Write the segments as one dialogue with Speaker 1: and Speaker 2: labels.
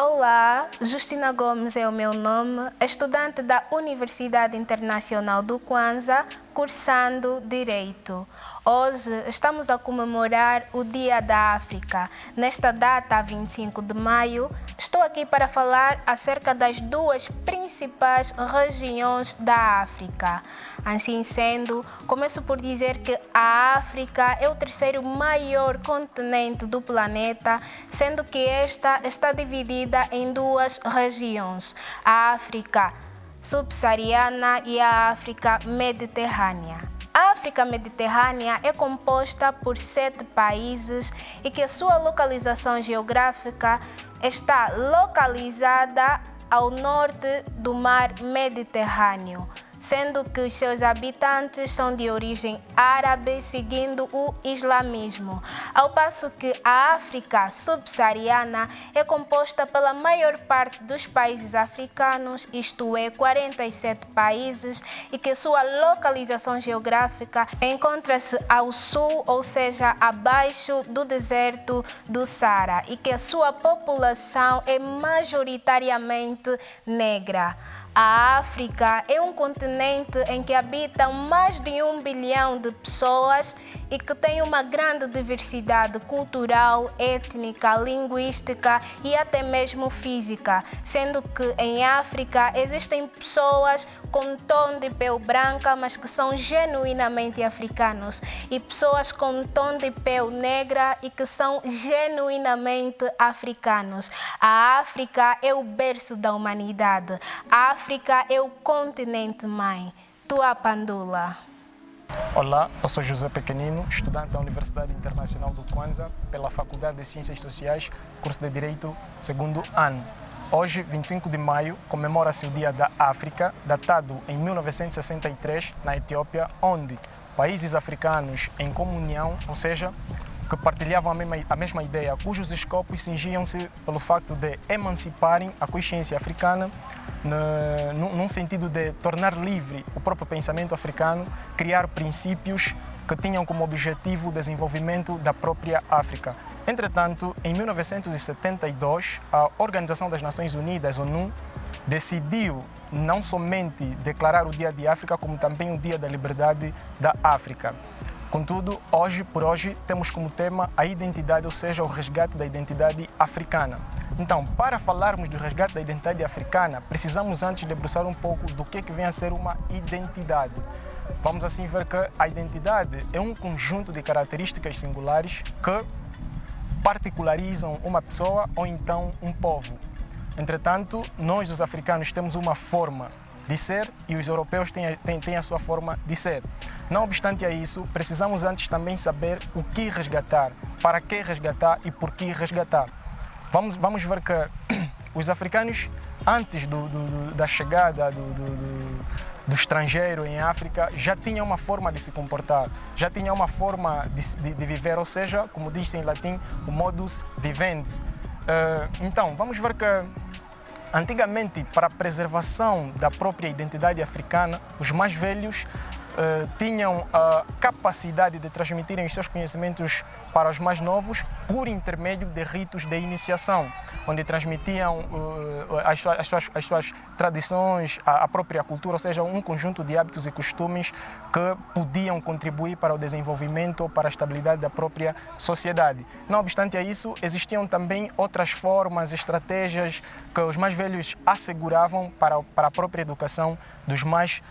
Speaker 1: Olá, Justina Gomes é o meu nome, estudante da Universidade Internacional do Kwanza, cursando Direito. Hoje estamos a comemorar o Dia da África. Nesta data, 25 de maio, estou aqui para falar acerca das duas principais regiões da África. Assim sendo, começo por dizer que a África é o terceiro maior continente do planeta, sendo que esta está dividida em duas regiões, a África subsaariana e a África mediterrânea. A África mediterrânea é composta por 7 países e que a sua localização geográfica está localizada ao norte do mar Mediterrâneo, sendo que os seus habitantes são de origem árabe, seguindo o islamismo, ao passo que a África subsaariana é composta pela maior parte dos países africanos, isto é, 47 países, e que sua localização geográfica encontra-se ao sul, ou seja, abaixo do deserto do Saara, e que a sua população é majoritariamente negra. A África é um continente em que habitam mais de 1 bilhão de pessoas e que tem uma grande diversidade cultural, étnica, linguística e até mesmo física, sendo que em África existem pessoas com tom de pele branca, mas que são genuinamente africanos, e pessoas com tom de pele negra e que são genuinamente africanos. A África é o berço da humanidade. A África é o continente mãe. Tua Pandula.
Speaker 2: Olá, eu sou José Pequenino, estudante da Universidade Internacional do Kwanza, pela Faculdade de Ciências Sociais, curso de Direito, segundo ano. Hoje, 25 de maio, comemora-se o Dia da África, datado em 1963, na Etiópia, onde países africanos em comunhão, ou seja, que partilhavam a mesma ideia, cujos escopos cingiam-se pelo facto de emanciparem a consciência africana, num sentido de tornar livre o próprio pensamento africano, criar princípios que tinham como objetivo o desenvolvimento da própria África. Entretanto, em 1972, a Organização das Nações Unidas, ONU, decidiu não somente declarar o Dia de África, como também o Dia da Liberdade da África. Contudo, hoje por hoje, temos como tema a identidade, ou seja, o resgate da identidade africana. Então, para falarmos do resgate da identidade africana, precisamos antes debruçar um pouco do que vem a ser uma identidade. Vamos assim ver que a identidade é um conjunto de características singulares que particularizam uma pessoa ou então um povo. Entretanto, nós, os africanos, temos uma forma de ser e os europeus têm a sua forma de ser. Não obstante a isso, precisamos antes também saber o que resgatar, para que resgatar e por que resgatar. Vamos ver que os africanos, antes da chegada do estrangeiro em África, já tinham uma forma de se comportar, já tinham uma forma de viver, ou seja, como diz em latim, o modus vivendi. Então, vamos ver que antigamente, para a preservação da própria identidade africana, os mais velhos tinham a capacidade de transmitirem os seus conhecimentos para os mais novos por intermédio de ritos de iniciação, onde transmitiam as suas tradições, a própria cultura, ou seja, um conjunto de hábitos e costumes que podiam contribuir para o desenvolvimento ou para a estabilidade da própria sociedade. Não obstante a isso, existiam também outras formas, estratégias que os mais velhos asseguravam para a própria educação dos mais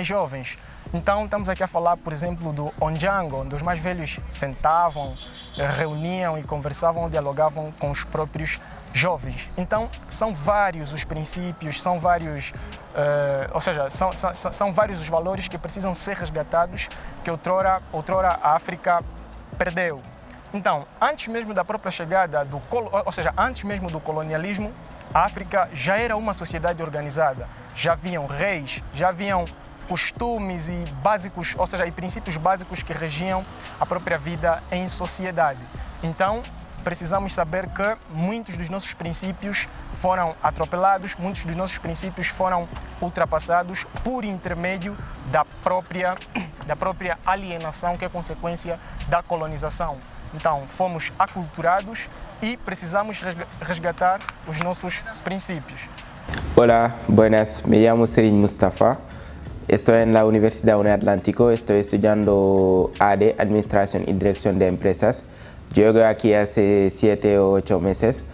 Speaker 2: jovens. Então, estamos aqui a falar, por exemplo, do Onjango, onde os mais velhos sentavam, reuniam e conversavam, dialogavam com os próprios jovens. Então, são vários os princípios, são vários, são vários os valores que precisam ser resgatados, que outrora a África perdeu. Então, antes mesmo da própria chegada antes mesmo do colonialismo, a África já era uma sociedade organizada. Já haviam reis, já haviam costumes e básicos, ou seja, e princípios básicos que regiam a própria vida em sociedade. Então, precisamos saber que muitos dos nossos princípios foram atropelados, muitos dos nossos princípios foram ultrapassados por intermédio da própria alienação, que é consequência da colonização. Então, fomos aculturados e precisamos resgatar os nossos princípios.
Speaker 3: Hola, buenas. Me llamo Serigne Mustafa. Estoy en la Universidad Uniatlántico. Estoy estudiando AD, Administración y Dirección de Empresas. Yo llegué aquí hace 7 o 8 meses.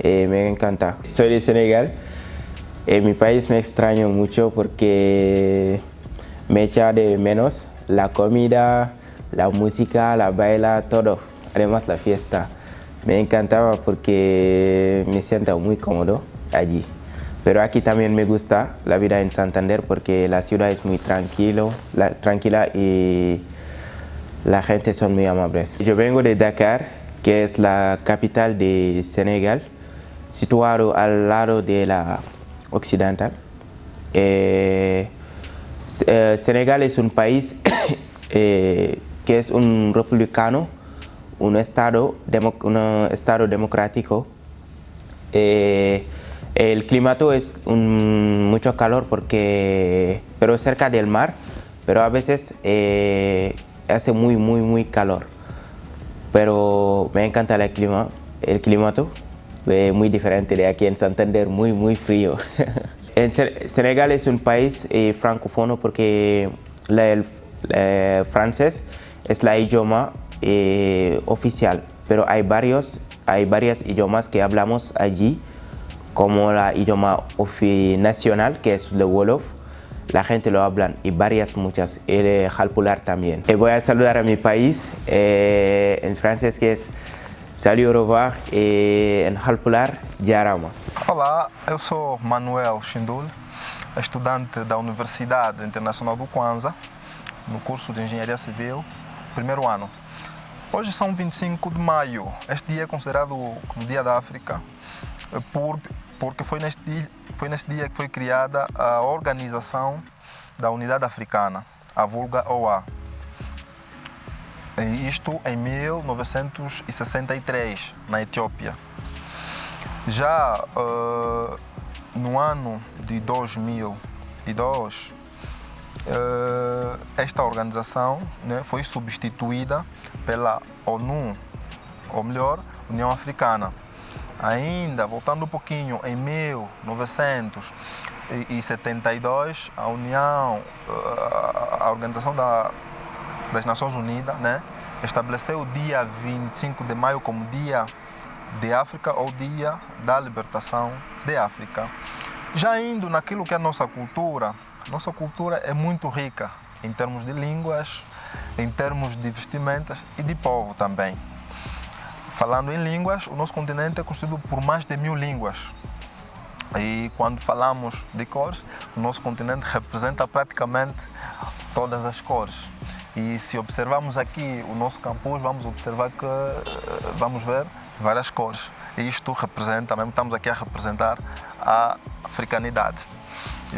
Speaker 3: Me encanta. Soy de Senegal. Mi país me extraño mucho porque me echa de menos la comida, la música, la baila, todo. Además la fiesta. Me encantaba porque me siento muy cómodo allí. Pero aquí también me gusta la vida en Santander porque la ciudad es muy tranquila y la gente son muy amables. Yo vengo de Dakar, que es la capital de Senegal, situado al lado de la occidental. Senegal es un país que es un republicano, un estado democrático. El clima es mucho calor pero cerca del mar, pero a veces hace muy calor. Pero me encanta el clima muy diferente de aquí en Santander, muy frío. Senegal es un país francófono porque el francés es la idioma oficial, pero hay varios idiomas que hablamos allí, como el idioma nacional, que es el Wolof. La gente lo habla y muchas, el Halpular también. Voy a saludar a mi país en francés, que es Salut, au revoir, en Halpular, Jarama.
Speaker 4: Olá, eu sou Manuel Chindul, estudante da Universidade Internacional do Kwanza, no curso de Engenharia Civil, primeiro ano. Hoje são 25 de maio. Este dia é considerado como Dia da África, porque foi neste dia que foi criada a Organização da Unidade Africana, a vulga OA. Isto em 1963, na Etiópia. Já no ano de 2002, esta organização, né, foi substituída pela ONU, ou melhor, União Africana. Ainda, voltando um pouquinho, em 1972, a Organização das Nações Unidas, né, estabeleceu o dia 25 de maio como Dia de África ou Dia da Libertação de África. Já indo naquilo que é a nossa cultura é muito rica em termos de línguas, em termos de vestimentas e de povo também. Falando em línguas, o nosso continente é constituído por mais de 1000 línguas. E quando falamos de cores, o nosso continente representa praticamente todas as cores. E se observarmos aqui o nosso campus, vamos ver várias cores. E isto representa, mesmo estamos aqui a representar a africanidade.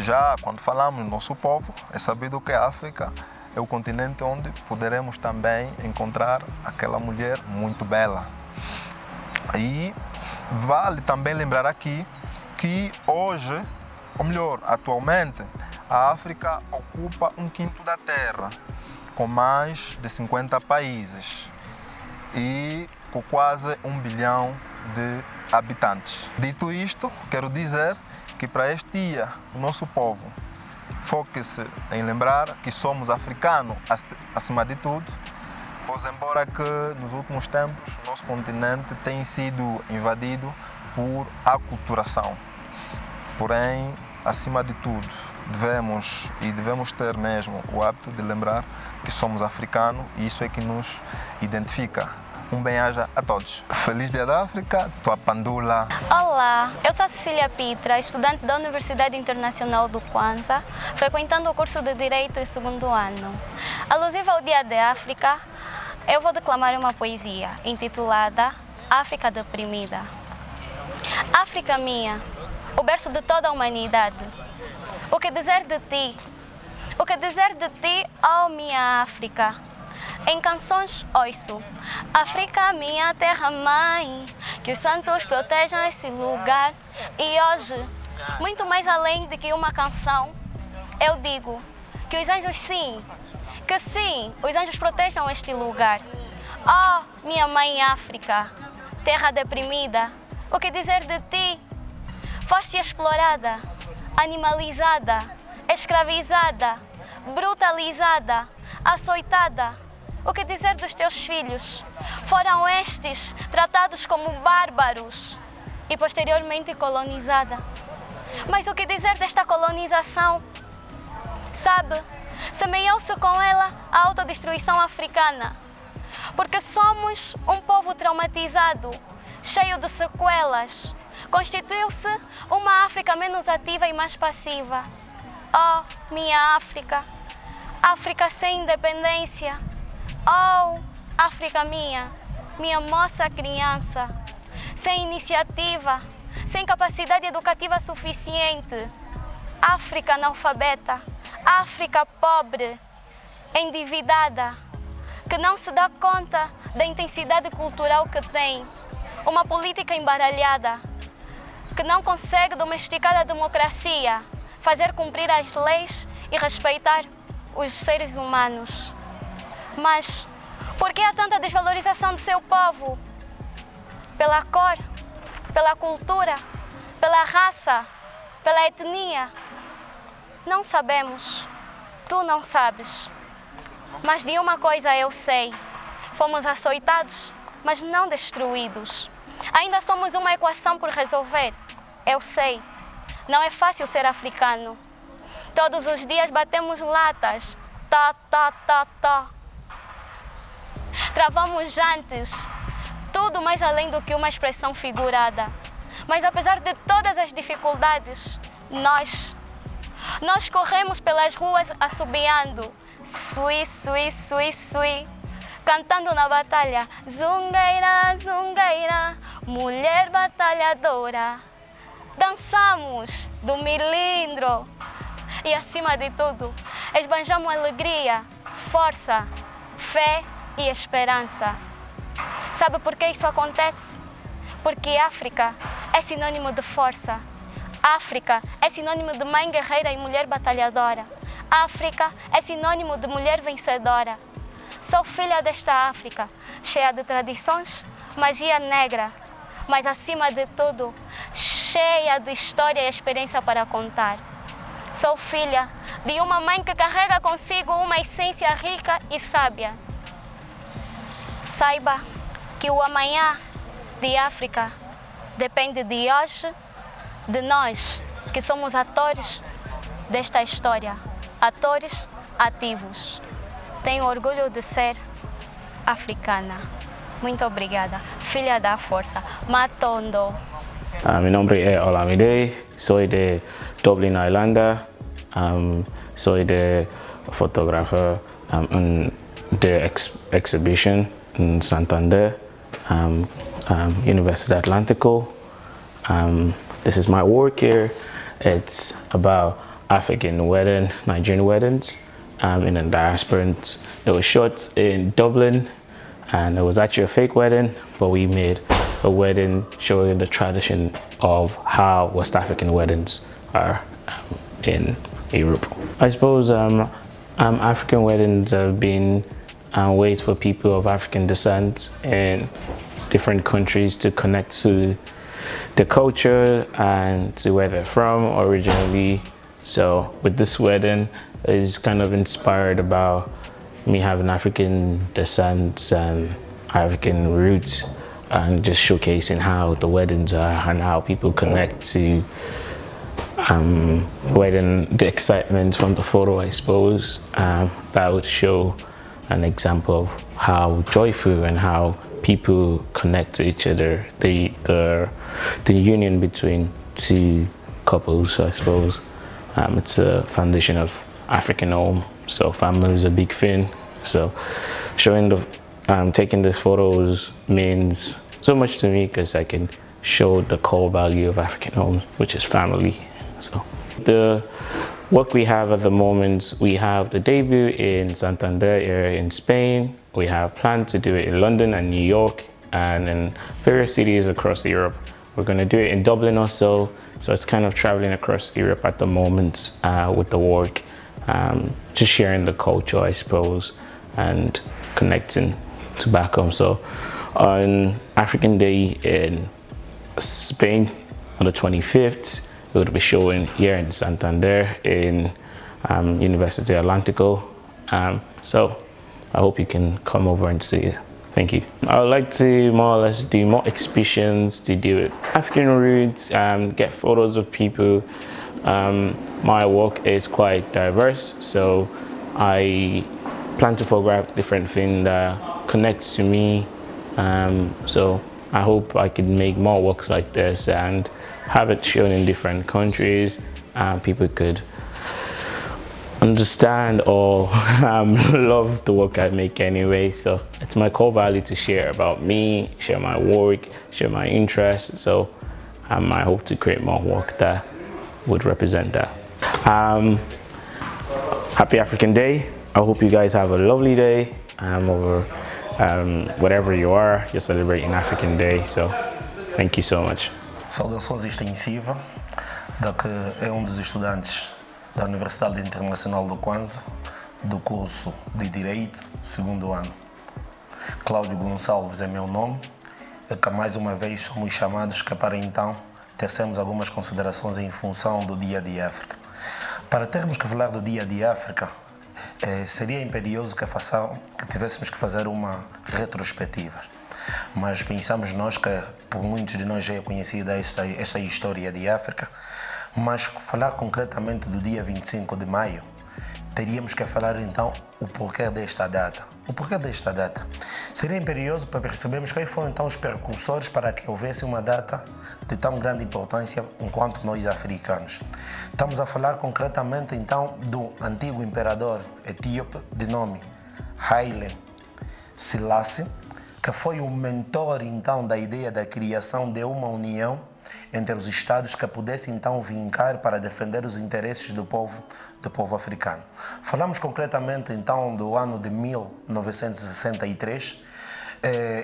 Speaker 4: Já quando falamos do nosso povo, é sabido que a África é o continente onde poderemos também encontrar aquela mulher muito bela. E vale também lembrar aqui que hoje, ou melhor, atualmente, a África ocupa 1/5 da Terra, com mais de 50 países e com quase 1 bilhão de habitantes. Dito isto, quero dizer que para este dia, o nosso povo foque-se em lembrar que somos africanos acima de tudo, pois embora que nos últimos tempos o nosso continente tenha sido invadido por aculturação. Porém, acima de tudo, devemos ter mesmo o hábito de lembrar que somos africanos e isso é que nos identifica. Bem-aja a todos. Feliz Dia da África, tua pandula.
Speaker 5: Olá, eu sou a Cecília Pitra, estudante da Universidade Internacional do Kwanza, frequentando o curso de Direito em 2º ano. Alusiva ao Dia da África, eu vou declamar uma poesia intitulada África Deprimida. África minha, o berço de toda a humanidade. O que dizer de ti? O que dizer de ti, ó minha África? Em canções ouço, África, minha terra-mãe, que os santos protejam esse lugar. E hoje, muito mais além de que uma canção, eu digo que os anjos sim, os anjos protejam este lugar. Oh, minha mãe África, terra deprimida, o que dizer de ti? Foste explorada, animalizada, escravizada, brutalizada, açoitada. O que dizer dos teus filhos? Foram estes tratados como bárbaros e posteriormente colonizada. Mas o que dizer desta colonização? Sabe, semeou-se com ela a autodestruição africana, porque somos um povo traumatizado, cheio de sequelas. Constituiu-se uma África menos ativa e mais passiva. Oh, minha África, África sem independência. Oh, África minha moça criança, sem iniciativa, sem capacidade educativa suficiente. África analfabeta, África pobre, endividada, que não se dá conta da intensidade cultural que tem. Uma política embaralhada, que não consegue domesticar a democracia, fazer cumprir as leis e respeitar os seres humanos. Mas por que há tanta desvalorização do seu povo? Pela cor, pela cultura, pela raça, pela etnia? Não sabemos. Tu não sabes. Mas de uma coisa eu sei. Fomos açoitados, mas não destruídos. Ainda somos uma equação por resolver. Eu sei. Não é fácil ser africano. Todos os dias batemos latas. Tá, tá, tá, tá. Travamos jantes, tudo mais além do que uma expressão figurada. Mas apesar de todas as dificuldades, nós corremos pelas ruas assobiando, sui, sui, sui, sui, cantando na batalha, zungueira, zungueira, mulher batalhadora. Dançamos do milindro e, acima de tudo, esbanjamos alegria, força, fé e esperança. Sabe por que isso acontece? Porque África é sinônimo de força. África é sinônimo de mãe guerreira e mulher batalhadora. África é sinônimo de mulher vencedora. Sou filha desta África, cheia de tradições, magia negra, mas acima de tudo, cheia de história e experiência para contar. Sou filha de uma mãe que carrega consigo uma essência rica e sábia. Saiba que o amanhã de África depende de hoje, de nós, que somos atores desta história, atores ativos. Tenho orgulho de ser africana. Muito obrigada. Filha da força. Matondo.
Speaker 6: Mi nombre es Olamide, soy de Dublin, Irlanda. Soy de fotógrafo de exhibition in Santander, Universidad Atlántico. This is my work here. It's about African wedding, Nigerian weddings in the diaspora. It was shot in Dublin, and it was actually a fake wedding, but we made a wedding showing the tradition of how West African weddings are in Europe. I suppose African weddings have been ways for people of African descent in different countries to connect to the culture and to where they're from originally. So with this wedding, it's kind of inspired about me having African descent and African roots, and just showcasing how the weddings are and how people connect to wedding, the excitement from the photo, I suppose. That would show an example of how joyful and how people connect to each other, the union between two couples, I suppose. It's a foundation of African home, so family is a big thing. So showing taking the photos means so much to me, because I can show the core value of African home, which is family. So the work we have at the moment, we have the debut in Santander area in Spain. We have planned to do it in London and New York and in various cities across Europe. We're going to do it in Dublin also. So it's kind of traveling across Europe at the moment with the work, just sharing the culture, I suppose, and connecting to back home. So on African Day in Spain on the 25th, it would be showing here in Santander in University Atlántico. So I hope you can come over and see it. Thank you. I would like to more or less do more exhibitions to deal with African roots, get photos of people. My work is quite diverse, so I plan to photograph different things that connects to me. So I hope I can make more works like this and have it shown in different countries, and people could understand or love the work I make anyway. So it's my core value to share about me, share my work, share my interests. So I hope to create more work that would represent that. Happy African Day. I hope you guys have a lovely day over whatever you are, you're celebrating African Day. So thank you so much.
Speaker 7: Saudações extensivas, da que é dos estudantes da Universidade Internacional do Kwanza, do curso de Direito, segundo ano. Cláudio Gonçalves é meu nome, e que mais uma vez somos chamados que para então tecemos algumas considerações em função do Dia de África. Para termos que falar do Dia de África, seria imperioso que tivéssemos que fazer uma retrospectiva. Mas pensamos nós que por muitos de nós já é conhecida esta história de África, mas falar concretamente do dia 25 de maio, teríamos que falar então o porquê desta data. O porquê desta data? Seria imperioso para percebermos quais foram então os precursores para que houvesse uma data de tão grande importância enquanto nós africanos. Estamos a falar concretamente então do antigo imperador etíope de nome Haile Selassie, que foi o mentor então da ideia da criação de uma união entre os Estados que pudesse então vincar para defender os interesses do povo africano. Falamos concretamente então do ano de 1963,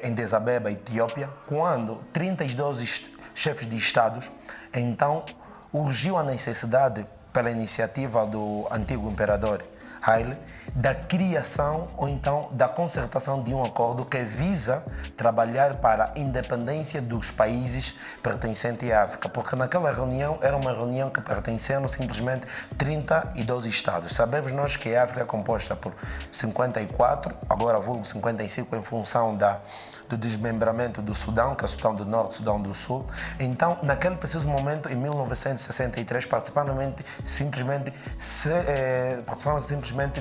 Speaker 7: em Addis Abeba, Etiópia, quando 32 chefes de Estados então urgiu a necessidade, pela iniciativa do antigo imperador Haile, da criação ou então da concertação de um acordo que visa trabalhar para a independência dos países pertencentes à África, porque naquela reunião era uma reunião que pertenciam simplesmente 32 Estados. Sabemos nós que a África é composta por 54, agora vulgo 55 em função do desmembramento do Sudão, que é o Sudão do Norte, Sudão do Sul. Então, naquele preciso momento, em 1963, participaram simplesmente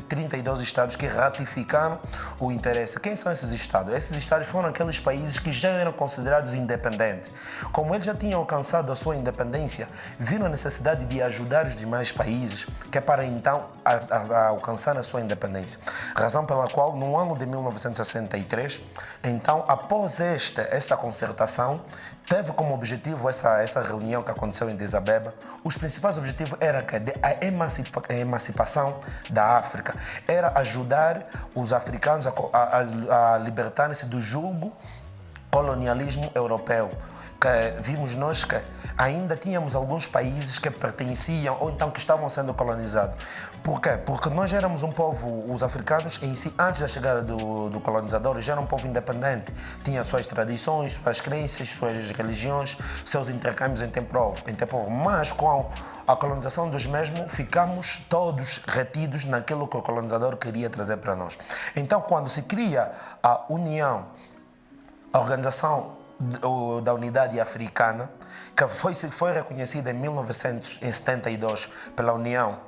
Speaker 7: 32 Estados que ratificaram o interesse. Quem são esses Estados? Esses Estados foram aqueles países que já eram considerados independentes. Como eles já tinham alcançado a sua independência, viram a necessidade de ajudar os demais países, que é para então a alcançar a sua independência. Razão pela qual, no ano de 1963, então, após esta concertação, teve como objetivo essa reunião que aconteceu em Addis Abeba. Os principais objetivos eram a emancipação da África, era ajudar os africanos a libertarem-se do jugo colonialismo europeu. Que vimos nós que ainda tínhamos alguns países que pertenciam ou então que estavam sendo colonizados. Por quê? Porque nós éramos um povo, os africanos em si, antes da chegada do colonizador, já era um povo independente. Tinha suas tradições, suas crenças, suas religiões, seus intercâmbios em tempo. Mas com a colonização dos mesmos, ficamos todos retidos naquilo que o colonizador queria trazer para nós. Então, quando se cria a União, a Organização da Unidade Africana, que foi reconhecida em 1972 pela União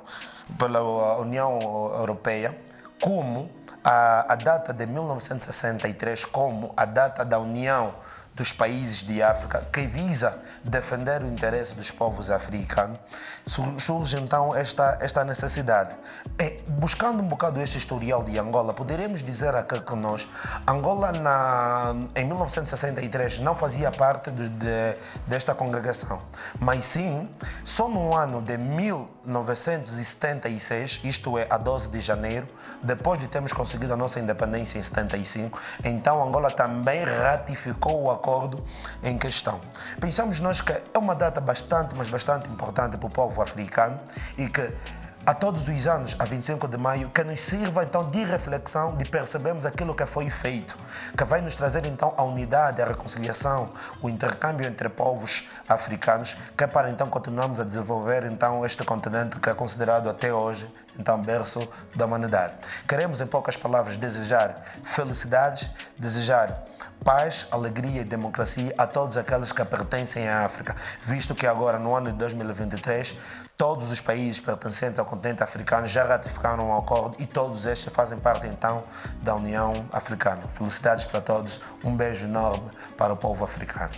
Speaker 7: Europeia, como a data de 1963 como a data da União dos países de África, que visa defender o interesse dos povos africanos, surge então esta necessidade. Buscando um bocado este historial de Angola, poderemos dizer aqui que Angola em 1963 não fazia parte desta congregação, mas sim, só no ano de 1976, isto é, a 12 de janeiro, depois de termos conseguido a nossa independência em 75, então Angola também ratificou o acordo em questão. Pensamos nós que é uma data bastante importante para o povo africano e que a todos os anos, a 25 de maio, que nos sirva então de reflexão, de percebermos aquilo que foi feito, que vai nos trazer então a unidade, a reconciliação, o intercâmbio entre povos africanos, que é para então continuarmos a desenvolver então este continente que é considerado até hoje então berço da humanidade. Queremos em poucas palavras desejar felicidades, desejar paz, alegria e democracia a todos aqueles que pertencem à África, visto que agora no ano de 2023 todos os países pertencentes ao continente africano já ratificaram um acordo e todos estes fazem parte então da União Africana. Felicidades para todos, um beijo enorme para o povo africano.